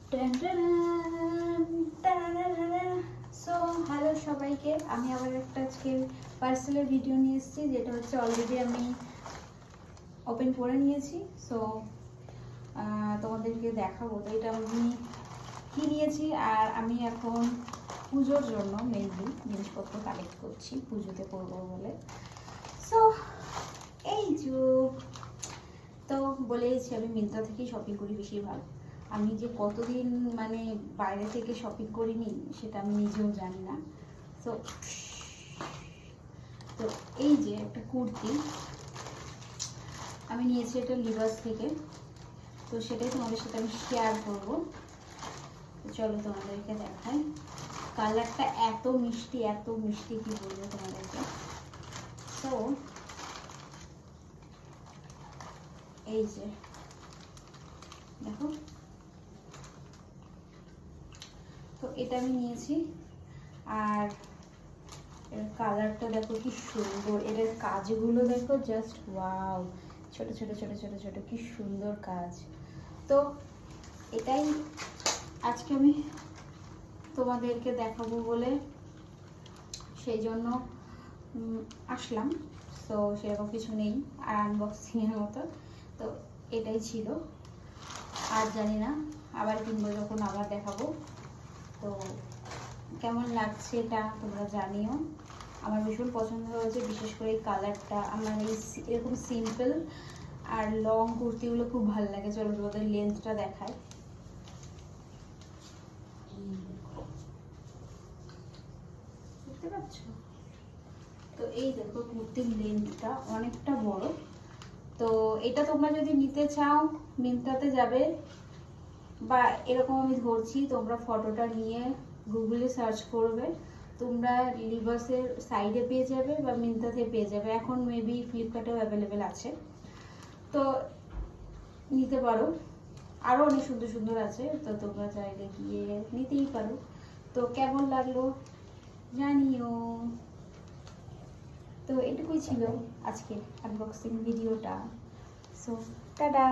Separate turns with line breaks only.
So hello সবাইকে, আমি আবার একটা আজকে পার্সেলের ভিডিও নিয়ে এসেছি, যেটা হচ্ছে অলরেডি আমি ওপেন করে নিয়েছি। সো তোমাদেরকে দেখাবো। তো এটা আমি কী নিয়েছি, আর আমি এখন পুজোর জন্য মেনলি জিনিসপত্র কালেক্ট করছি, পুজোতে করবো বলে। সো এই তো বলেইছি আমি মিন্ত্রা থেকেই শপিং করি বেশিরভাগ। আমি যে কতদিন মানে বাইরে থেকে শপিং করিনি সেটা আমি নিজেও জানি না। তো তো এই যে একটা কুর্তি আমি নিয়েছি, এটা লিভাস থেকে। তো সেটাই তোমাদের সাথে আমি শেয়ার করবো। তো চলো তোমাদেরকে দেখাই। কালারটা এত মিষ্টি কি বলবো তোমাদেরকে। তো এই যে দেখো, তো এটা আমি নিয়েছি। আর এর কালারটা দেখো কি সুন্দর, এর কাজগুলো দেখো, জাস্ট ওয়াও, ছোট ছোট ছোট ছোট ছোট কি সুন্দর কাজ। তো এটাই আজকে আমি তোমাদেরকে দেখাবো বলে সেই জন্য আসলাম। তো সেরকম কিছু নেই আর আনবক্সিংয়ের মতো। তো এটাই ছিল, আর জানি না, আবার কিনবো যখন আবার দেখাবো। তো কেমন লাগছে এটা তোমরা জানিও। আমার ভীষণ পছন্দ হয়েছে, বিশেষ করে এই কালারটা। আমার এরকম সিম্পল আর লং কুর্তিগুলো খুব ভালো লাগে। চলো তোমাদের লেন্থটা দেখায়। দেখতে পাচ্ছ? তো এই দেখো, কুর্তির লেন্থটা অনেকটা বড়। তো এটা তোমরা যদি নিতে চাও মিন্ত্রাতে যাবে, বা এরকম আমি ধরছি, তোমরা ফটোটা নিয়ে গুগলে সার্চ করবে, তোমরা লিভাসের সাইডে পেয়ে যাবে বা মিন্ত্রাতে পেয়ে যাবে। এখন মেবি ফ্লিপকার্টেও অ্যাভেলেবেল আছে, তো নিতে পারো। আরও অনেক সুন্দর সুন্দর আছে, তো তোমরা চাইলে গিয়ে নিতেই পারো। তো কেমন লাগলো জানিও। তো এটুকুই ছিল আজকে আনবক্সিং ভিডিওটা। So tata.